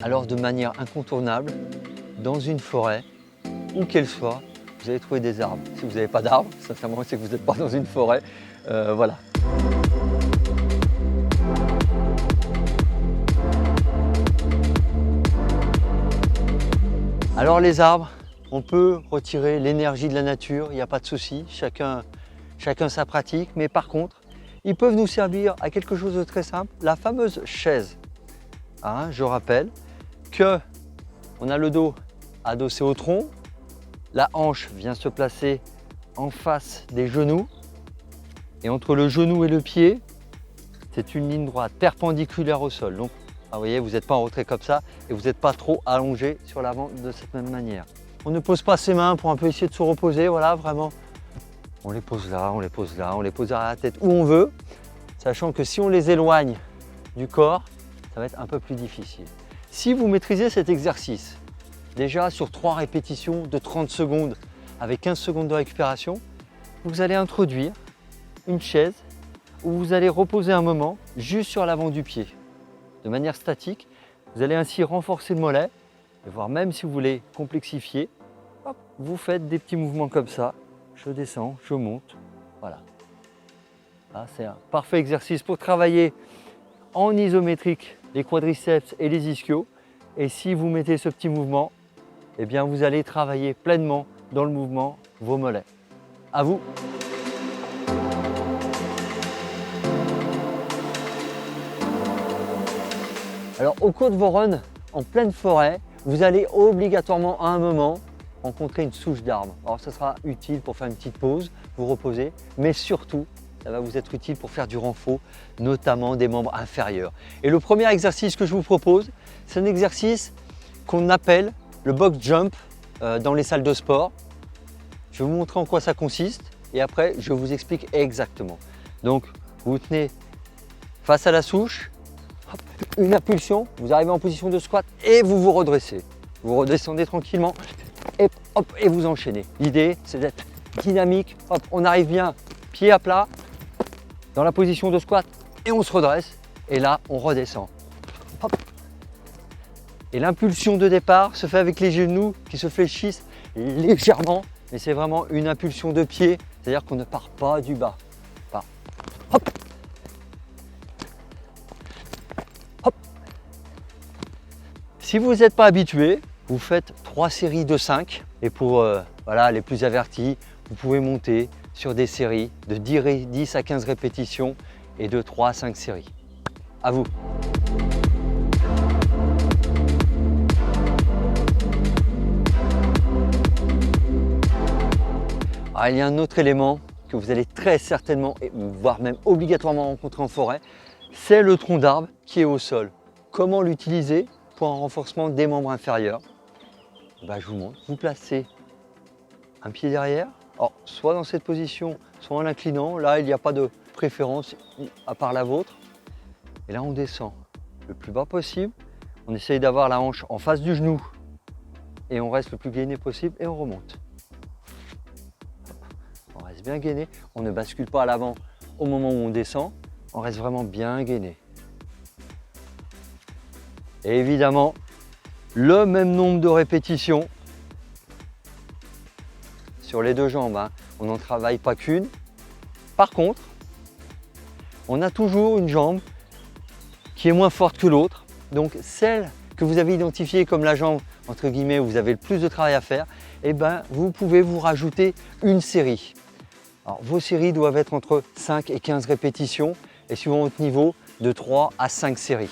Alors de manière incontournable, dans une forêt, où qu'elle soit, vous allez trouver des arbres. Si vous n'avez pas d'arbres, sincèrement, c'est que vous n'êtes pas dans une forêt. Voilà. Alors les arbres, on peut retirer l'énergie de la nature, il n'y a pas de souci, chacun sa pratique, mais par contre, ils peuvent nous servir à quelque chose de très simple, la fameuse chaise. Hein, je rappelle qu'on a le dos adossé au tronc, la hanche vient se placer en face des genoux, et entre le genou et le pied, c'est une ligne droite perpendiculaire au sol. Donc, vous voyez, vous n'êtes pas en retrait comme ça et vous n'êtes pas trop allongé sur l'avant de cette même manière. On ne pose pas ses mains pour un peu essayer de se reposer, voilà, vraiment. On les pose là, on les pose là, on les pose à la tête où on veut, sachant que si on les éloigne du corps, ça va être un peu plus difficile. Si vous maîtrisez cet exercice, déjà sur 3 répétitions de 30 secondes avec 15 secondes de récupération, vous allez introduire une chaise où vous allez reposer un moment juste sur l'avant du pied. De manière statique, vous allez ainsi renforcer le mollet, et voire même si vous voulez complexifier, hop, vous faites des petits mouvements comme ça. Je descends, je monte, voilà. Là, c'est un parfait exercice pour travailler en isométrique les quadriceps et les ischios. Et si vous mettez ce petit mouvement, eh bien vous allez travailler pleinement dans le mouvement vos mollets. À vous! Alors au cours de vos runs en pleine forêt, vous allez obligatoirement à un moment rencontrer une souche d'arbre. Alors ça sera utile pour faire une petite pause, vous reposer, mais surtout ça va vous être utile pour faire du renfort, notamment des membres inférieurs. Et le premier exercice que je vous propose, c'est un exercice qu'on appelle le box jump dans les salles de sport. Je vais vous montrer en quoi ça consiste et après je vous explique exactement. Donc vous vous tenez face à la souche, hop, une impulsion, vous arrivez en position de squat et vous vous redressez. Vous redescendez tranquillement et, hop, et vous enchaînez. L'idée c'est d'être dynamique, hop, on arrive bien pied à plat dans la position de squat et on se redresse et là on redescend. Hop. Et l'impulsion de départ se fait avec les genoux qui se fléchissent légèrement, mais c'est vraiment une impulsion de pied, c'est-à-dire qu'on ne part pas du bas. Hop. Hop. Si vous n'êtes pas habitué, vous faites 3 séries de 5 et pour voilà, les plus avertis, vous pouvez monter sur des séries de 10 à 15 répétitions et de 3 à 5 séries. À vous! Alors, il y a un autre élément que vous allez très certainement, voire même obligatoirement rencontrer en forêt, c'est le tronc d'arbre qui est au sol. Comment l'utiliser pour un renforcement des membres inférieurs? Je vous montre. Vous placez un pied derrière, alors, soit dans cette position, soit en l'inclinant. Là, il n'y a pas de préférence à part la vôtre. Et là, on descend le plus bas possible. On essaye d'avoir la hanche en face du genou et on reste le plus gainé possible et on remonte. On reste bien gainé. On ne bascule pas à l'avant au moment où on descend. On reste vraiment bien gainé. Et évidemment, le même nombre de répétitions sur les 2 jambes, hein. On n'en travaille pas qu'une. Par contre, on a toujours une jambe qui est moins forte que l'autre. Donc celle que vous avez identifiée comme la jambe entre guillemets où vous avez le plus de travail à faire, eh ben, vous pouvez vous rajouter une série. Alors, vos séries doivent être entre 5 et 15 répétitions et suivant votre niveau, de 3 à 5 séries.